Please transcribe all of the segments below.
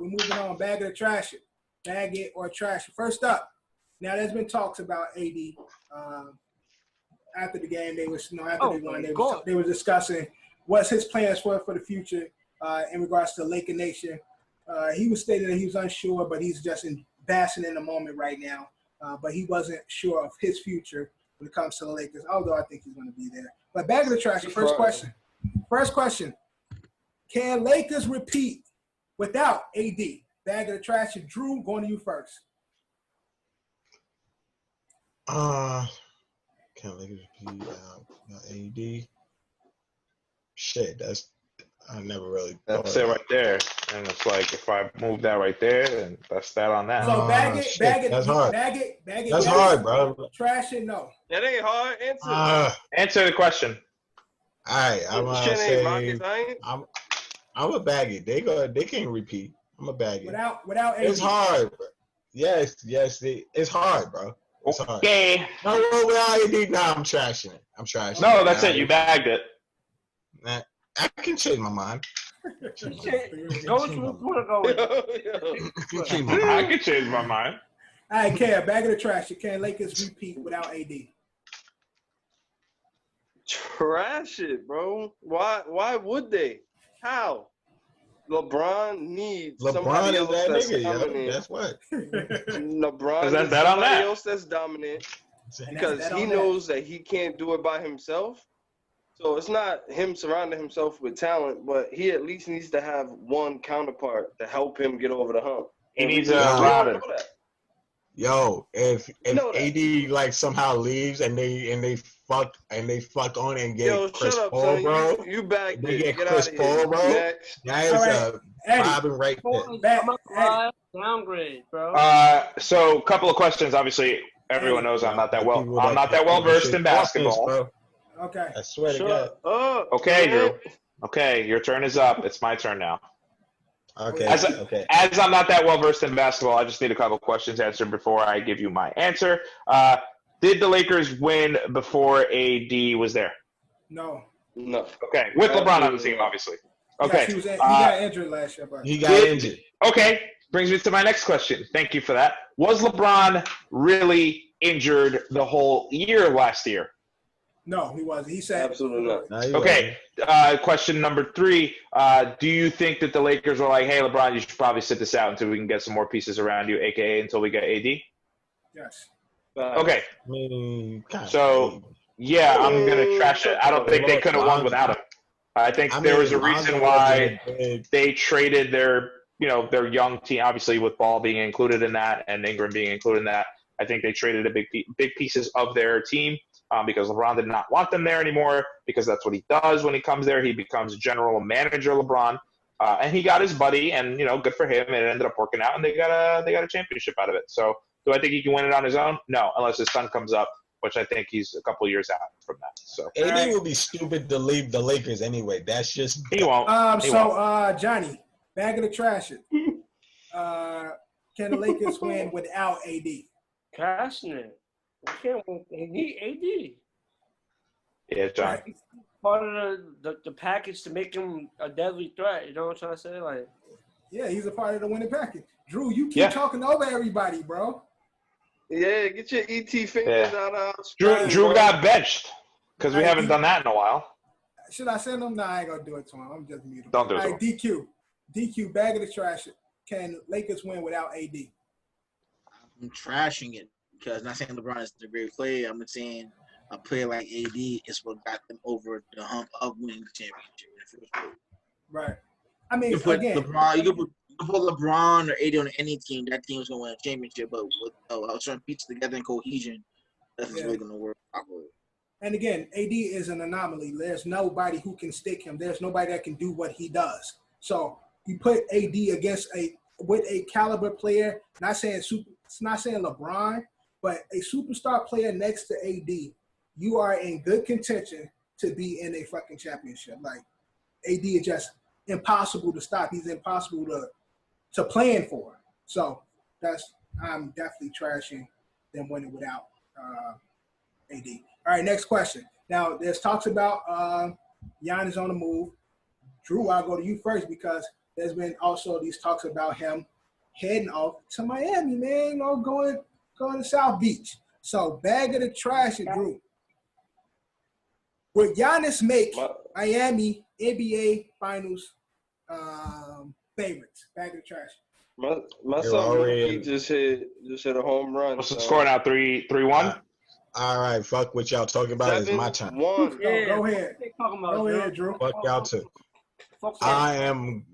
We're moving on. Bag it or trash it. Bag it or trash it. First up, now there's been talks about AD. After the game, they was, after they won, they were discussing what's his plans for the future in regards to Laker Nation. He was stating that he was unsure, but he's just basking in the moment right now. But he wasn't sure of his future when it comes to the Lakers, although I think he's going to be there. But bag of the trash, first question. First question. Can Lakers repeat without AD? Bag of the trash. Drew, going to you first. Can Lakers repeat without AD? Shit, I never really. That's it right there. And it's like, if I move that right there, then that's that on that. So bag it. That's hard. Bag it. That's hard, bro. Trash it, no. That ain't hard. Answer. Answer the question. All right, I'm gonna say I'm a bag it. They can't repeat. I'm a bag it. Without AD. It's hard, bro. Yes, it's hard, bro. It's hard. Okay. No, without AD, nah, I'm trashing it. No, that's it. You bagged it. Nah, I can change my mind. Go with you want to go with. I can change my mind. All right, Cam, bag of the trash. Can Lakers repeat without AD? Trash it, bro. Why would they? How? LeBron needs somebody else that's dominant. That's what. LeBron Is that needs on somebody that? else that's dominant because he knows that he can't do it by himself. So it's not him surrounding himself with talent, but he at least needs to have one counterpart to help him get over the hump. He needs a router. Yo, if AD like somehow leaves and they fuck on and get Chris Paul, bro. You back they there. get Chris Paul, bro. Next. That is a vibing right there. Downgrade, bro. So a couple of questions. Obviously, everyone knows I'm not that well versed in basketball. Bro. Okay. I swear to God. Okay, Drew. Okay, your turn is up. It's my turn now. Okay. As I'm not that well versed in basketball, I just need a couple questions answered before I give you my answer. Did the Lakers win before AD was there? No. Okay, with LeBron on the team, obviously. Okay. Yes, he got injured last year, but he got injured. Okay, brings me to my next question. Thank you for that. Was LeBron really injured the whole year last year? No, he wasn't. He said absolutely not. Okay. Question number 3. Do you think that the Lakers were like, hey, LeBron, you should probably sit this out until we can get some more pieces around you, a.k.a. until we get AD? Yes. Okay. I mean, so, yeah, I'm going to trash it. I don't think they could have won without him. I think there was a reason why they traded their young team, obviously with Ball being included in that and Ingram being included in that. I think they traded big pieces of their team. Because LeBron did not want them there anymore, because that's what he does when he comes there. He becomes general manager LeBron, and he got his buddy, and good for him. And it ended up working out, and they got a championship out of it. So, do I think he can win it on his own? No, unless his son comes up, which I think he's a couple years out from that. So, AD would be stupid to leave the Lakers anyway. That's just he won't. Johnny, bag of the trash it. Can the Lakers win without AD? Trashing it. They need AD. Yeah, John. Part of the package to make him a deadly threat. You know what I'm trying to say? Like, yeah, he's a part of the winning package. Drew, you keep talking over everybody, bro. Yeah, get your ET fingers out. Drew got benched because we haven't done that in a while. Should I send him? Nah, I ain't gonna do it to him. I'm just mute him. Don't do it. All right, DQ, bag of the trash. Can Lakers win without AD? I'm trashing it. Because not saying LeBron is a great player, I'm saying a player like AD is what got them over the hump of winning the championship. Right. I mean, you can put LeBron or AD on any team, that team is going to win a championship. But with certain pieces together in cohesion, that's really going to work properly. And again, AD is an anomaly. There's nobody who can stick him. There's nobody that can do what he does. So you put AD against with a caliber player. Not saying LeBron. But a superstar player next to AD, you are in good contention to be in a fucking championship. Like, AD is just impossible to stop. He's impossible to plan for. So I'm definitely trashing them winning without AD. All right, next question. Now, there's talks about Giannis on the move. Drew, I'll go to you first because there's been also these talks about him heading off to Miami, man, going to South Beach. So bag of the trash and Drew. Would Giannis make Miami NBA Finals favorites? Bag of the trash. My son he just hit a home run. What's the score now? 3-1? All right, fuck what y'all talking about. It's my turn. 7-1. Yeah. Go ahead. Go ahead, Drew. Fuck y'all too. I am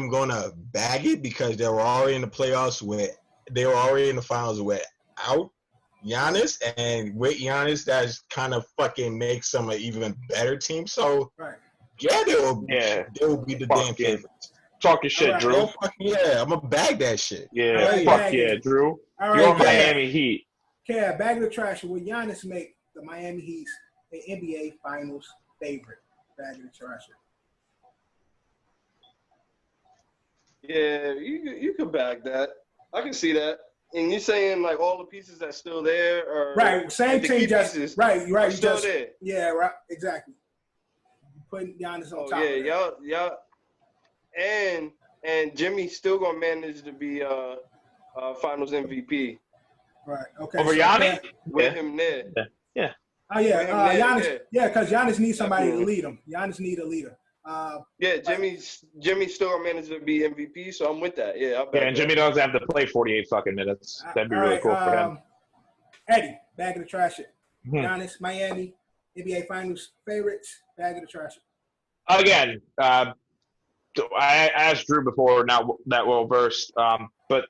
gonna bag it because they were already in the playoffs they were already in the finals without Giannis, and with Giannis, that's kind of fucking makes them an even better team. So yeah, they will be the damn favorites. Talking shit, Drew. Yeah, I'm gonna bag that shit. Yeah, fuck yeah, Drew. You're Miami Heat. Yeah, bag of the trash. Will Giannis make the Miami Heat an NBA Finals favorite? Bag of the trash. Yeah, you could bag that. I can see that. And you're saying like all the pieces that's still there are right. Same team, just right. You still there. Yeah, right. Exactly. Putting Giannis on top. Yeah, y'all. And Jimmy's still gonna manage to be Finals MVP. Right. Okay. Over Giannis? With him there. Yeah. Oh yeah. Giannis. Yeah, because Giannis needs somebody to lead him. Giannis need a leader. Jimmy's still gonna manage to be MVP, so I'm with that. Yeah. And Jimmy doesn't have to play 48 fucking minutes. That'd be really cool for him. Eddie, bag of the trash. Giannis, Miami, NBA Finals favorites. Bag of the trash. Again, I asked Drew before, not that well versed, but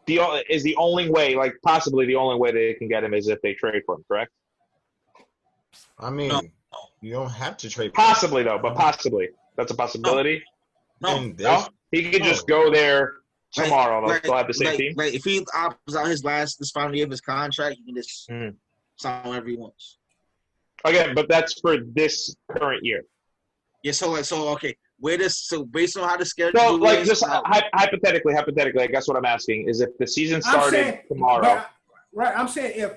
the only way, like possibly the only way they can get him is if they trade for him, correct? I mean, you don't have to trade. Possibly though, but possibly that's a possibility. No, he could just go there tomorrow. They'll still have the same team. Like if he opts out this final year of his contract, he can just sign whenever he wants. Again, but that's for this current year. Yeah. So okay. Based on how the schedule so, like, just hypothetically, I guess what I'm asking is if the season started tomorrow. I'm saying if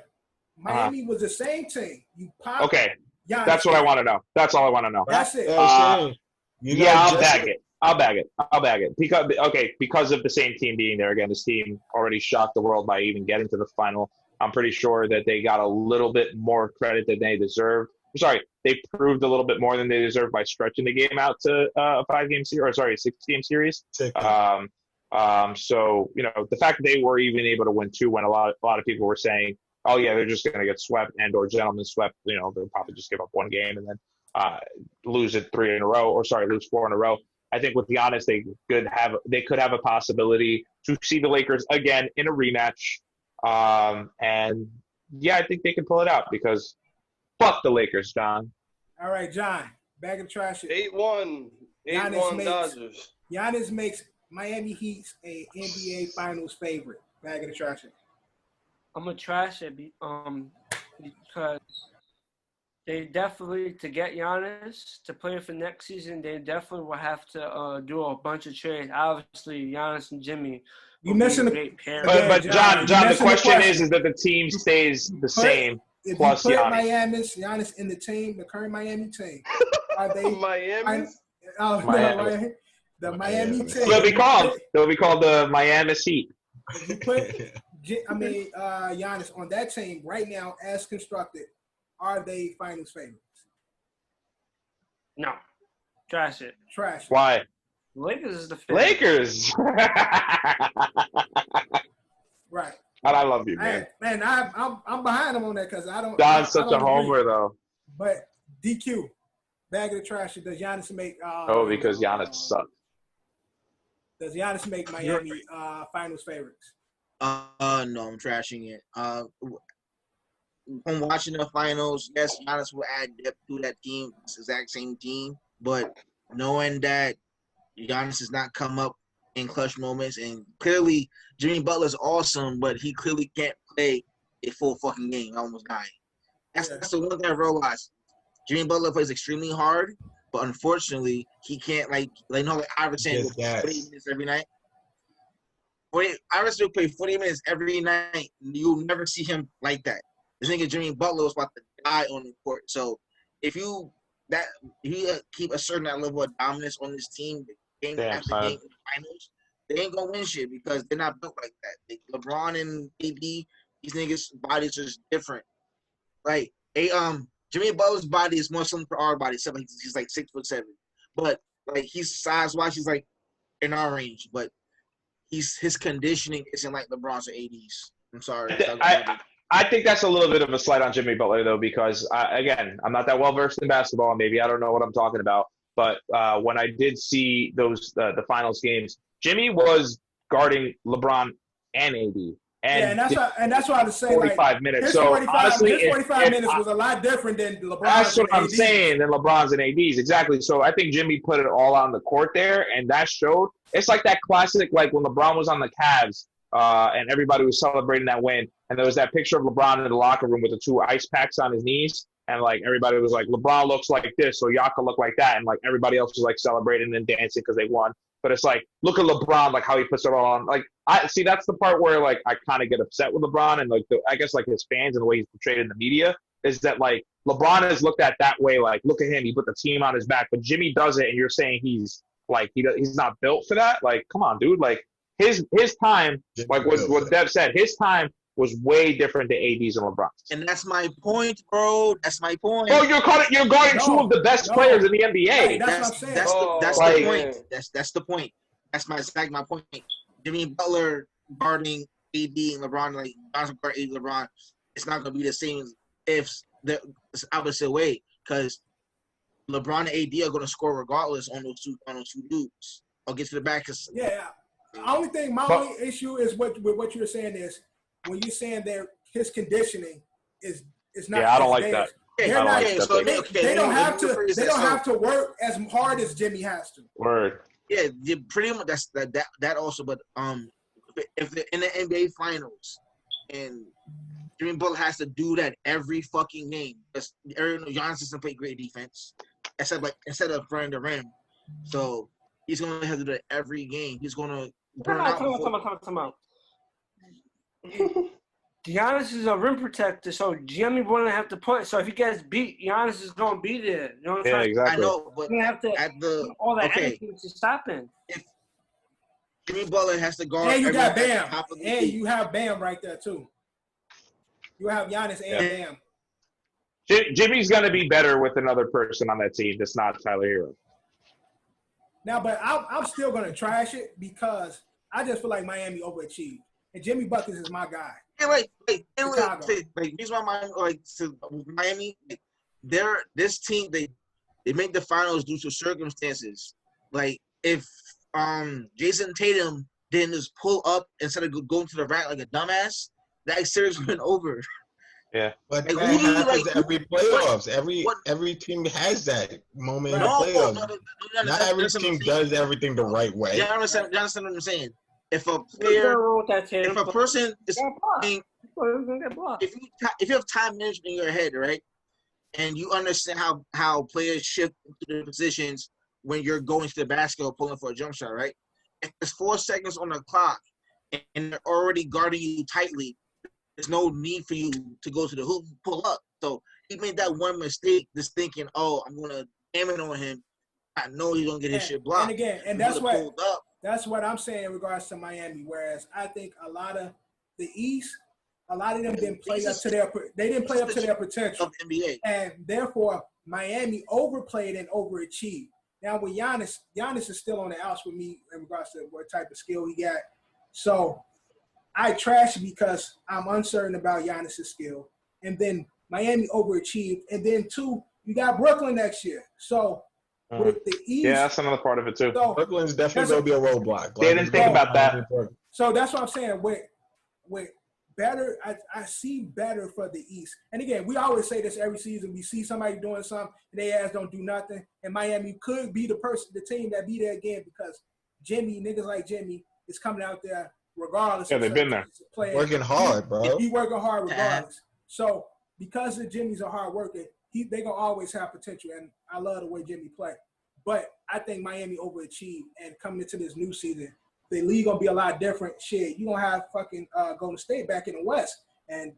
Miami was the same team, you pop. Okay, that's what I want to know. That's all I want to know. That's it. I'll bag it. Because of the same team being there again. This team already shocked the world by even getting to the final. I'm pretty sure that they got a little bit more credit than they deserved. Sorry, they proved a little bit more than they deserved by stretching the game out to a 6-game series. So the fact that they were even able to win 2 when a lot of people were saying, oh yeah, they're just going to get swept or gentlemen swept. They'll probably just give up 1 game and then lose 4 in a row. I think with Giannis, they could have a possibility to see the Lakers again in a rematch. And yeah, I think they can pull it out because. Fuck the Lakers, John. All right, John. Bag of trash. 8-1. 8-1 Dodgers. Giannis makes Miami Heat a NBA Finals favorite. Bag of the trash. I'm gonna trash it because they definitely, to get Giannis to play for next season, they definitely will have to do a bunch of trades. Obviously, Giannis and Jimmy. You missing a great pair. But John, the question is that the team stays the same. If plus you put Giannis. Giannis in the team, the current Miami team, are they Miami? The Miami team. They'll be called the Miami Heat. If you put, Giannis on that team right now, as constructed, are they Finals favorites? No, trash it. Trash. Why? Lakers is the favorite. Lakers. Right. And I love you, man. Man, I'm behind him on that because I don't. Don's such a homer, agree. though. But DQ, bag of the trash. Does Giannis make? Because Giannis sucks. Does Giannis make Miami Finals favorites? No, I'm trashing it. From watching the finals, yes, Giannis will add depth to that team, this exact same team. But knowing that Giannis has not come up in clutch moments, and clearly Jimmy Butler's awesome, but he clearly can't play a full fucking game. I almost died. That's the one thing I realized. Jimmy Butler plays extremely hard, but unfortunately, he can't like Iverson will play 40 minutes every night. Iverson will play 40 minutes every night. You'll never see him like that. This nigga Jimmy Butler was about to die on the court. So if you keep asserting that level of dominance on this team, game after game in the finals, they ain't gonna win shit because they're not built like that. LeBron and AD, these niggas' bodies are just different. Like Jimmy Butler's body is more similar to our body, except he's like 6'7", but like he's size-wise, he's like in our range, but his conditioning isn't like LeBron's or AD's. I'm sorry. I think that's a little bit of a slight on Jimmy Butler, though, because, again, I'm not that well-versed in basketball. Maybe I don't know what I'm talking about. But when I did see those the finals games, Jimmy was guarding LeBron and AD. And that's what I was saying. 45 minutes. So, honestly, his 45 minutes was a lot different than LeBron's. That's what I'm saying, than LeBron's and AD's. Exactly. So, I think Jimmy put it all on the court there, and that showed. It's like that classic, like when LeBron was on the Cavs and everybody was celebrating that win. And there was that picture of LeBron in the locker room with the 2 ice packs on his knees. And, like, everybody was like, LeBron looks like this, or Yaka look like that. And, like, everybody else was, like, celebrating and dancing because they won. But it's like, look at LeBron, like, how he puts it all on. Like, see, that's the part where, like, I kind of get upset with LeBron and, like, I guess, like, his fans and the way he's portrayed in the media is that, like, LeBron is looked at that way. Like, look at him. He put the team on his back. But Jimmy does it, and you're saying he's, like, he's not built for that? Like, come on, dude. Like, his time, like what Dev said, his time was way different than AD's and LeBron's. And that's my point, bro. That's my point. Oh, you're guarding 2 of the best players in the NBA. Right, that's what I'm saying. That's the point. That's the point. That's my point. Jimmy Butler guarding AD and LeBron, like Johnson guarding AD LeBron, it's not gonna be the same if the opposite way because LeBron and AD are gonna score regardless on those two dudes. I'll get to the back. My only issue is with what you're saying is when you're saying that his conditioning is not. Yeah, I don't like that. They don't have to work as hard as Jimmy has to. Word. Yeah, pretty much. That's that also. But if they're in the NBA Finals and Jimmy Butler has to do that every fucking game, because Giannis doesn't play great defense, instead of running the rim, so he's gonna have to do that every game. He's gonna burn out. Come on. Giannis is a rim protector, so Jimmy wouldn't have to put. So if he gets beat, Giannis is gonna be there. You know what I'm saying? Exactly. I know, but you have to all that energy to stop him. If Jimmy Butler has to guard, and you got Bam, and you have Bam right there too. You have Giannis and Bam. Jimmy's gonna be better with another person on that team that's not Tyler Hero. Now, but I'm still gonna trash it because I just feel like Miami overachieved. And Jimmy Buckets is my guy. Here's why Miami, this team, they make the finals due to circumstances. Like if Jason Tatum didn't just pull up instead of going to the rack like a dumbass, that series went over. Yeah, but that happens every playoffs. Every team has that moment in the playoffs. Not every team does everything the right way. You understand what I'm saying? If a person is playing, if you have time management in your head, right, and you understand how players shift into their positions when you're going to the basket or pulling for a jump shot, right? If there's 4 seconds on the clock and they're already guarding you tightly, there's no need for you to go to the hoop and pull up. So he made that one mistake, just thinking, "Oh, I'm gonna jam it on him. I know he's gonna get his shit blocked." And again, that's what I'm saying in regards to Miami. Whereas I think a lot of the East, a lot of them didn't play up to their potential of the NBA, and therefore Miami overplayed and overachieved. Now with Giannis is still on the outs with me in regards to what type of skill he got. So I trash it because I'm uncertain about Giannis's skill, and then Miami overachieved, and then 2, you got Brooklyn next year. So. With the East, yeah, that's another part of it too. So, Brooklyn's definitely going to be a roadblock. They didn't think about that. So that's what I'm saying. With better, I see better for the East. And again, we always say this every season. We see somebody doing something, and they ass don't do nothing. And Miami could be the team that be there again because niggas like Jimmy is coming out there regardless. Yeah, they've been there. Working hard, bro. He working hard regardless. So because the Jimmy's a hard worker, they gonna always have potential, and I love the way Jimmy play. But I think Miami overachieved, and coming into this new season, the league gonna be a lot different. Shit, you gonna have fucking Golden State back in the West, and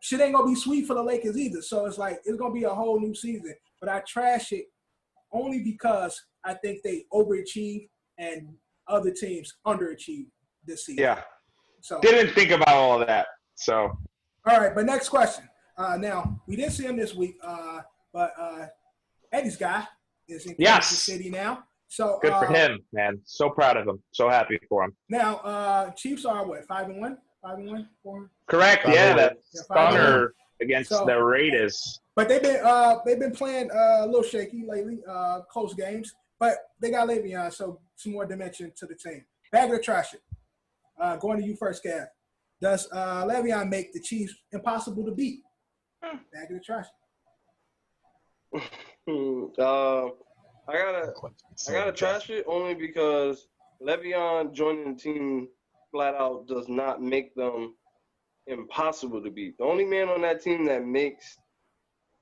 shit ain't gonna be sweet for the Lakers either. So it's like it's gonna be a whole new season. But I trash it only because I think they overachieved and other teams underachieved this season. Yeah. So didn't think about all of that. So. All right, but next question. Now, we didn't see him this week, but Eddie's guy is in Kansas City now. So good for him, man. So proud of him. So happy for him. Now, Chiefs are what, 5-1? 5-1? 4? Correct. Yeah, that stunner against the Raiders. But they've been playing a little shaky lately, close games. But they got Le'Veon, so some more dimension to the team. Bag or trash it? Going to you first, Cav. Does Le'Veon make the Chiefs impossible to beat? Bag or trash it? I gotta trash it only because Le'Veon joining the team flat out does not make them impossible to beat. The only man on that team that makes,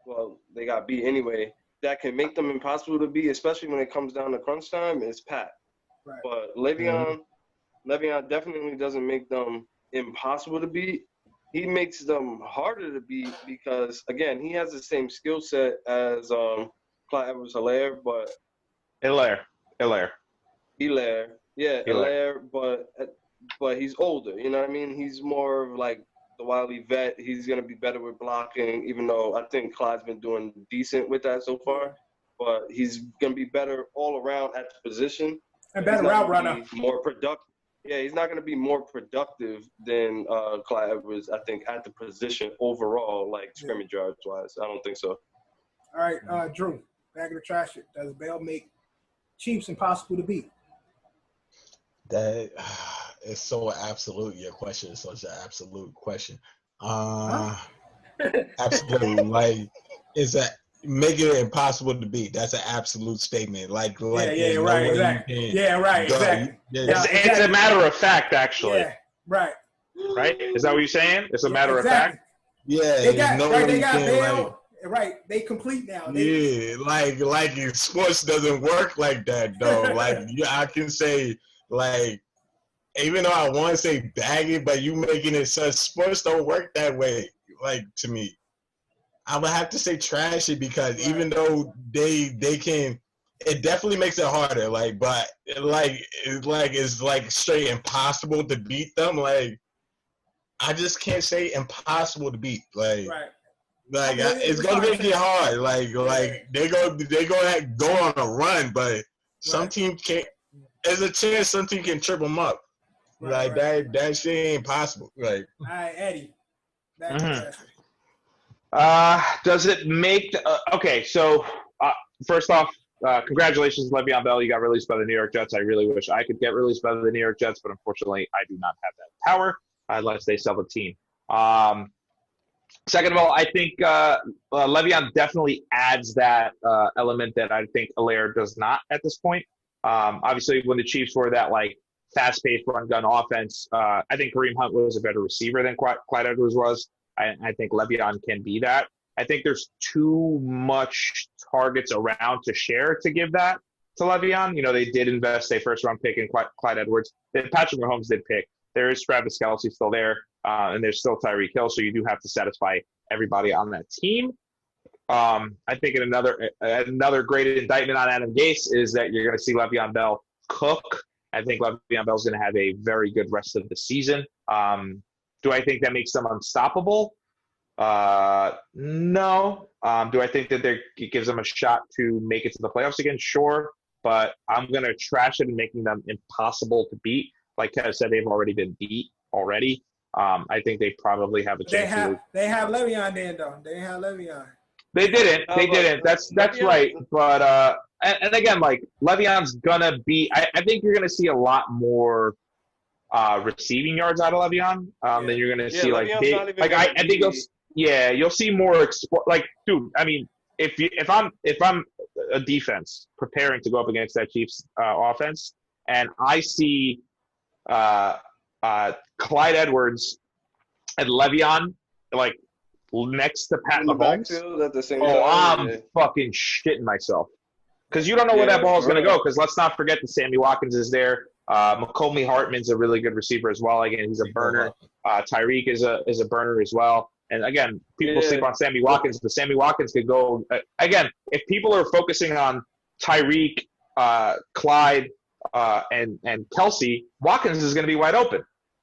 well, they got beat anyway, that can make them impossible to beat, especially when it comes down to crunch time, is Pat. Right. But Le'Veon definitely doesn't make them impossible to beat. He makes them harder to beat because, again, he has the same skill set as Clyde Edwards-Helaire, but Hilaire, but he's older. You know what I mean? He's more of like the wily vet. He's gonna be better with blocking, even though I think Clyde's been doing decent with that so far. But he's gonna be better all around at the position. And better route runner. More productive. Yeah, he's not going to be more productive than Clyde Edwards, I think, at the position overall, like scrimmage yards wise. I don't think so. All right, Drew, bag of the trash it. Does Bell make Chiefs impossible to beat? That is so absolute. Your question is such an absolute question. Absolutely. Like, it's that making it impossible to beat. That's an absolute statement. Like yeah, right, exactly. Yeah, right, exactly. It's a matter of fact, actually. Yeah, right. Right? Is that what you're saying? It's a matter of fact? Yeah. They got Bell. Right, they complete now. Like sports doesn't work like that, though. Like, I can say, like, even though I want to say baggy, but you making it such, sports don't work that way, like, to me. I would have to say trash it because even though they can, it definitely makes it harder. Like, but it's like straight impossible to beat them. Like, I just can't say impossible to beat. Like, it's gonna make it hard. Like they go on a run, but some team can't. There's a chance some team can trip them up. That shit ain't possible. Like, all right, Eddie. Does it make okay? So first off, congratulations, Le'Veon Bell. You got released by the New York Jets. I really wish I could get released by the New York Jets, but unfortunately, I do not have that power unless they sell the team. Second of all, I think Le'Veon definitely adds that element that I think Helaire does not at this point. Obviously, when the Chiefs were that like fast-paced run-gun offense, I think Kareem Hunt was a better receiver than Clyde Edwards was. I think Le'Veon can be that. I think there's too much targets around to share to give that to Le'Veon. You know, they did invest a first-round pick in Clyde Edwards. Patrick Mahomes did pick. There is Travis Kelce still there, and there's still Tyreek Hill, so you do have to satisfy everybody on that team. I think another great indictment on Adam Gase is that you're going to see Le'Veon Bell cook. I think Le'Veon Bell's going to have a very good rest of the season. Do I think that makes them unstoppable? No. Do I think that it gives them a shot to make it to the playoffs again? Sure. But I'm going to trash it and making them impossible to beat. Like Kev said, they've already been beat already. I think they probably have a chance. They have Le'Veon then, though. They have Le'Veon. They didn't. That's right. But and again, like Le'Veon's gonna be. I think you're gonna see a lot more receiving yards out of Le'Veon than you're gonna see like big. Like I think you'll see more. Like, dude, I mean, if I'm a defense preparing to go up against that Chiefs offense, and I see Clyde Edwards and Le'Veon like next to Pat Mahomes, I'm fucking shitting myself because you don't know where that ball is going to go. Because let's not forget that Sammy Watkins is there. McColmy Hartman's a really good receiver as well. Again, he's a burner. Tyreek is a burner as well. And again, people sleep on Sammy Watkins, but Sammy Watkins could go again. If people are focusing on Tyreek, Clyde, and Kelsey, Watkins is going to be wide open.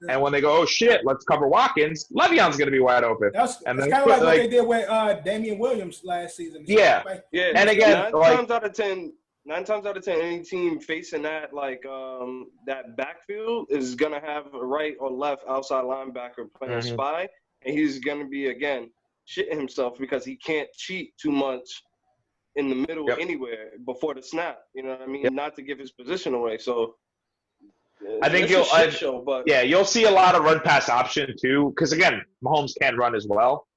And when they go, oh shit, let's cover Watkins, Le'Veon's going to be wide open. That's kind of like what they did with Damian Williams last season. Yeah. Yeah. And again, nine times out of 10, any team facing that that backfield is going to have a right or left outside linebacker playing a spy, and he's going to be again shitting himself because he can't cheat too much in the middle anywhere before the snap. You know what I mean? Not to give his position away. So I think you'll see a lot of run pass option too, because again, Mahomes can run as well.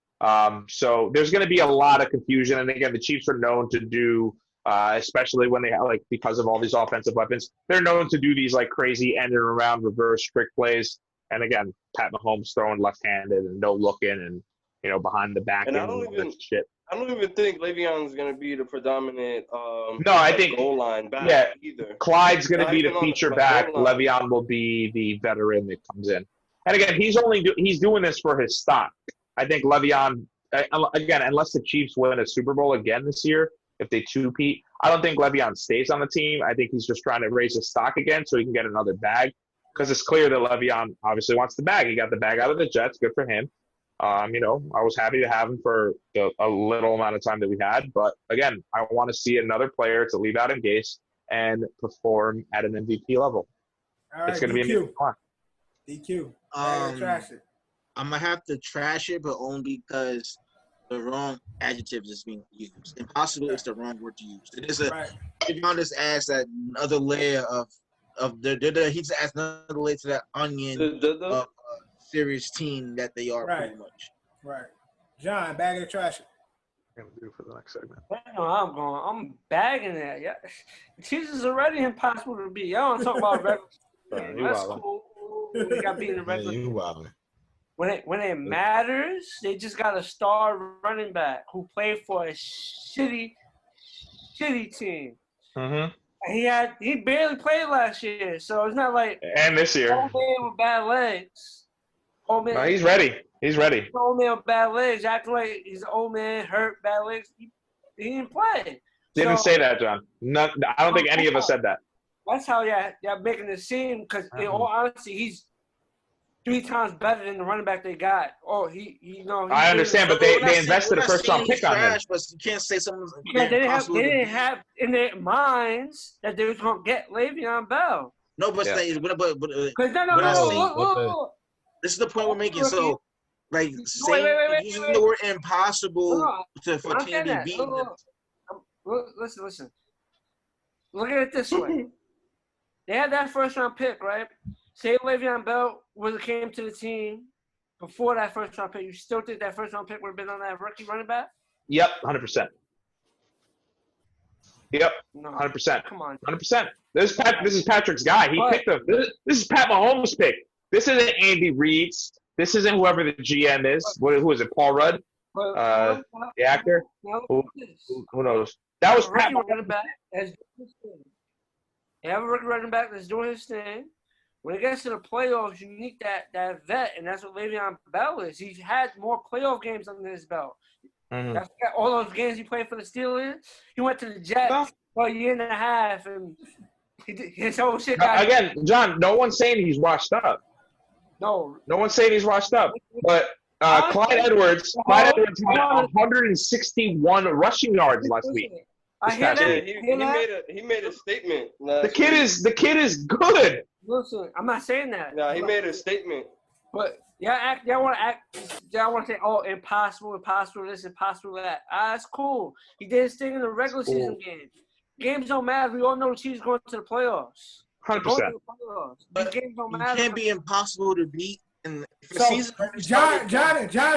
So there's going to be a lot of confusion, and again, the Chiefs are known to do, especially when they have because of all these offensive weapons, they're known to do these crazy end and around reverse trick plays. And again, Pat Mahomes throwing left-handed and no looking and behind the back and all that shit. I don't even think Le'Veon's going to be the predominant I think goal line back either. Clyde's going to be the feature back. Le'Veon will be the veteran that comes in. And again, he's doing this for his stock. I think Le'Veon, again, unless the Chiefs win a Super Bowl again this year, if they two-peat, I don't think Le'Veon stays on the team. I think he's just trying to raise his stock again so he can get another bag, because it's clear that Le'Veon obviously wants the bag. He got the bag out of the Jets. Good for him. I was happy to have him for a little amount of time that we had. But, again, I want to see another player to leave out in Gase and perform at an MVP level. All right, it's going to be amazing. DQ. I'm going to have to trash it, but only because the wrong adjective is being used. Impossible is the wrong word to use. It is just adds that another layer he just adds another layer to that onion of serious team that they are pretty much. Right. John, bag of trash. What I'm gonna do for the next segment. I know how I'm going. I'm bagging that. Yeah, Chiefs is already impossible to beat. Y'all don't talk about regular. That's cool. They got beat in the regular. You wildin'. When it matters, they just got a star running back who played for a shitty team. Mm-hmm. He barely played last year, so it's not like and this year. Old man with bad legs. Old man, no, he's ready. He's ready. Old man with bad legs, acting like he's an old man, hurt, bad legs. He didn't play. Didn't say that, John. No, I don't think any of us said that. That's how y'all making it seem, because in all honesty, he's 3 times better than the running back they got. Oh, I understand, but they invested a first-round pick on him. But you can't say something. Yeah, they didn't have in their minds that they was gonna get Le'Veon Bell. No, but no. This is the point we're making. So, using the word impossible for a team to be beaten. Listen. Look at it this way. They had that first-round pick, right? Say Le'Veon Bell would have came to the team before that first-round pick. You still think that first-round pick would have been on that rookie running back? Yep, 100%. Yep, 100%. Come on. 100%. This is Patrick's guy. He picked him. This is Pat Mahomes' pick. This isn't Andy Reid's. This isn't whoever the GM is. Who is it? Paul Rudd? The actor? Who knows? That was Pat Mahomes. They have a rookie running back that's doing his thing. When it gets to the playoffs, you need that vet, and that's what Le'Veon Bell is. He's had more playoff games under his belt. Mm-hmm. That's all those games he played for the Steelers. He went to the Jets for a year and a half, and his whole shit got again, John, no one's saying he's washed up. No one's saying he's washed up. But Clyde Edwards had 161 rushing yards last week. I hear that. He made a statement. The kid is good. Listen, I'm not saying that. No, he made a statement. But y'all want to say, oh, impossible this, impossible that. That's cool. He did his thing in the regular season game. Games don't matter. We all know the Chiefs going to the playoffs. 100%. But games don't matter. It can't be impossible to beat. John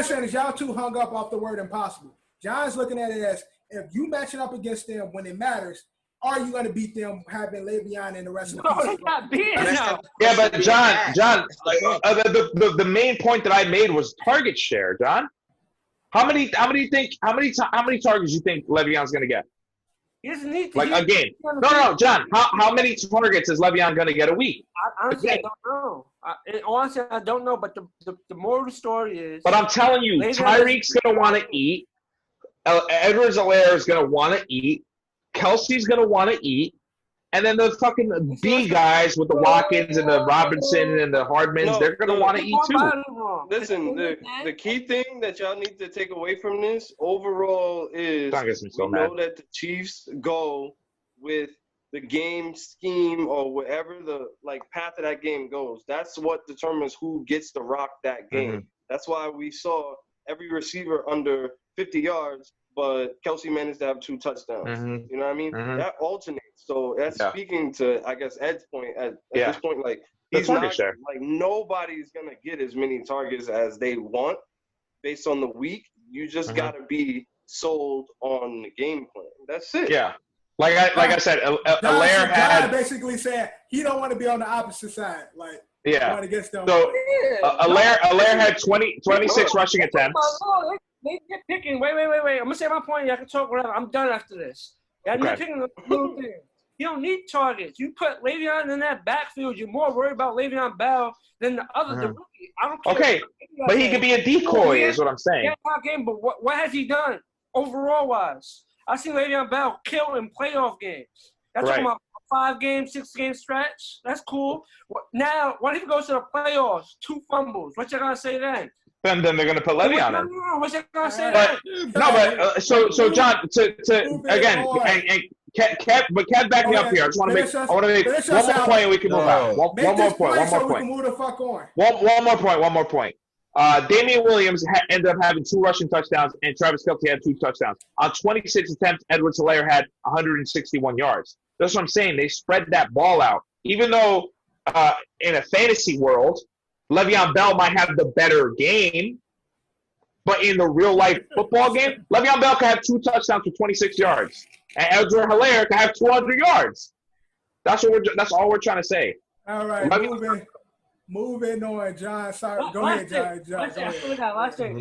said is y'all too hung up off the word impossible. John's looking at it as if you matching up against them when it matters, are you going to beat them having Le'Veon and the rest of the pieces? Not beating them. Yeah, but John, the main point that I made was target share, John. How many targets do you think Le'Veon's going to get? He doesn't need to. Like a game. No, John. How many targets is Le'Veon going to get a week? Honestly, I don't know. Honestly, I don't know. But the moral of the story is. But I'm telling you, Tyreek's going to want to eat. Edwards-Helaire is going to want to eat. Kelsey's going to want to eat. And then the fucking B guys with the Watkins and the Robinson and the Hardmans, they're going to want to eat too. Listen, the key thing that y'all need to take away from this overall is we know that the Chiefs go with the game scheme or whatever the path of that game goes. That's what determines who gets to rock that game. Mm-hmm. That's why we saw every receiver under 50 yards, but Kelsey managed to have 2 touchdowns. Mm-hmm. You know what I mean? Mm-hmm. That alternates. So that's speaking to, I guess, Ed's point. At this point, he's not nobody's gonna get as many targets as they want based on the week. You just gotta be sold on the game plan. That's it. Yeah. Like I said, Allaire had basically said he don't want to be on the opposite side. Yeah. Against them. So Allaire had 26 rushing attempts. They get picking. Wait. I'm gonna say my point. I can talk whatever. I'm done after this. You're picking the little thing. You don't need targets. You put Le'Veon in that backfield. You're more worried about Le'Veon Bell than the rookie. I don't care. Okay, but he could be a decoy, is what I'm saying. Yeah, but what has he done overall wise? I've seen Le'Veon Bell kill in playoff games. That's talking about 5-game, 6-game stretch. That's cool. Now, what if he goes to the playoffs? 2 fumbles. What you gonna say then? Then they're gonna put Le'Veon in. What you gonna say then? So John, Kev, back me up here. I want to make one more point and we can move out. One more point. Damian Williams ended up having 2 rushing touchdowns, and Travis Kelce had 2 touchdowns. On 26 attempts, Edwards-Helaire had 161 yards. That's what I'm saying. They spread that ball out. Even though in a fantasy world, Le'Veon Bell might have the better game, but in the real-life football game, Le'Veon Bell can have 2 touchdowns for 26 yards, and Edwards-Helaire can have 200 yards. That's all we're trying to say. All right, moving on, John. Sorry, go ahead, John.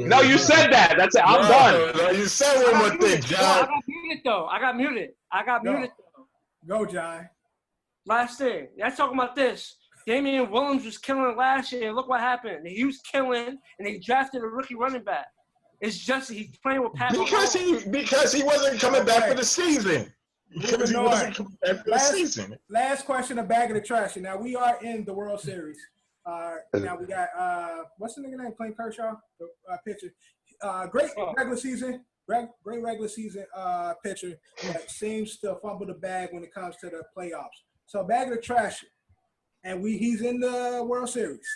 No, you said that. That's it. I'm done. No, you said one more thing, John. I got muted. Go, John. Last thing. Y'all talking about this. Damian Williams was killing last year. Look what happened. He was killing, and they drafted a rookie running back. It's just he's playing with Pat Mahomes. Because he wasn't coming back for the season. Last question, a bag of the trash. Now, we are in the World Series. Now we got what's the nigga name playing Kershaw? The pitcher. Great regular season. Great regular season pitcher that seems to fumble the bag when it comes to the playoffs. So bag of the trash, and he's in the World Series.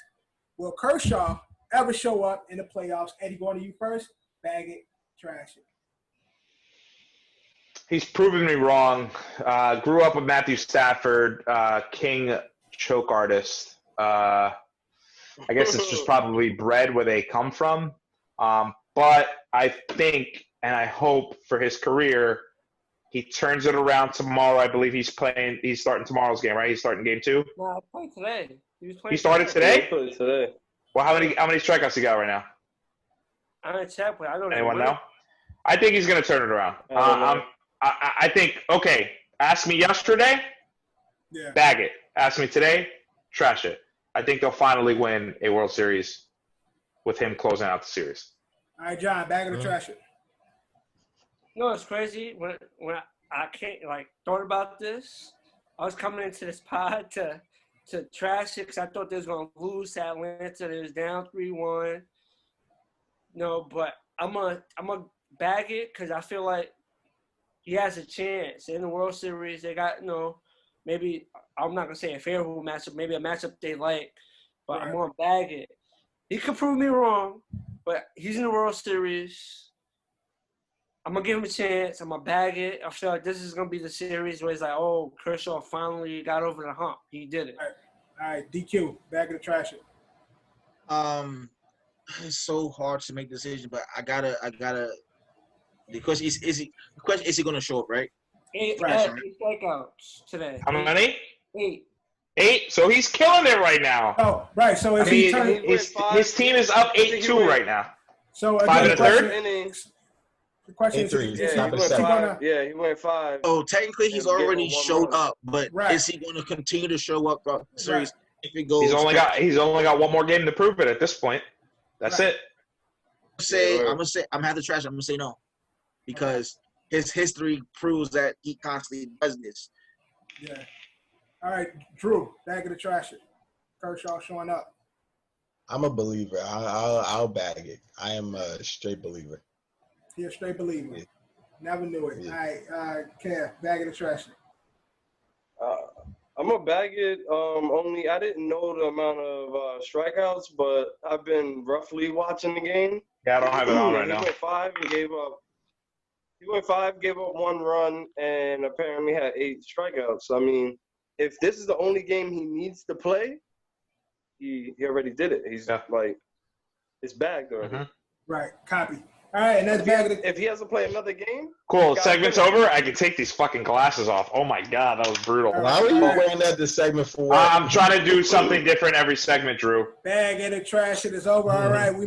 Will Kershaw ever show up in the playoffs? Eddie, going to you first. Bag it, trash it. He's proven me wrong. Grew up with Matthew Stafford, king choke artist. I guess it's just probably bred where they come from. But I think and I hope for his career he turns it around tomorrow. I believe he's starting tomorrow's game, right? He's starting game 2? No, I played today. He started today? He played today. Well, how many strikeouts he got right now? I'm going to check, but I don't know. Anyone know? I think he's going to turn it around. I think, okay, ask me yesterday, bag it. Ask me today, trash it. I think they'll finally win a World Series with him closing out the series. All right, John, bag it or trash it. You know, it's crazy. When I thought about this, I was coming into this pod to trash it because I thought they was going to lose to Atlanta. They was down 3-1. No, but I'm gonna bag it because I feel like he has a chance in the World Series. They got, maybe I'm not gonna say a favorable matchup, maybe a matchup they like, but I'm gonna bag it. He could prove me wrong, but he's in the World Series. I'm gonna give him a chance. I'm gonna bag it. I feel like this is gonna be the series where it's like, oh, Kershaw finally got over the hump. He did it. All right, DQ, bag it or trash it. It's so hard to make a decision, but I gotta. The question is he gonna show up, right? 8 strikeouts today. How many? 8. 8. So he's killing it right now. Oh, right. So his team is up 8-2 right now. So 5 1/3 innings. The question is, he went 5. Oh, technically he's already showed up, but is he going to continue to show up throughout the series if it goes? He's only got one more game to prove it at this point. That's it. I'm gonna have to trash. I'm gonna say no, because his history proves that he constantly does this. Yeah. All right, Drew, bag of the trash it. Kershaw showing up. I'm a believer. I'll bag it. I am a straight believer. He a straight believer. Yeah. Never knew it. Yeah. All right, Kev, bag of the trash it. I'm gonna bag it. Only I didn't know the amount of strikeouts, but I've been roughly watching the game. Yeah, I don't have it on right now. He went 5 and gave up. He went 5, gave up 1 run, and apparently had 8 strikeouts. I mean, if this is the only game he needs to play, he already did it. He's like, it's bagged already. Mm-hmm. Right, copy. All right, and that's bag of the. If he has to play another game, Cool. Segment's over. I can take these fucking glasses off. Oh my god, that was brutal. Why were you wearing that this segment for? I'm trying to do something different every segment, Drew. Bag of the trash it is over. All right, we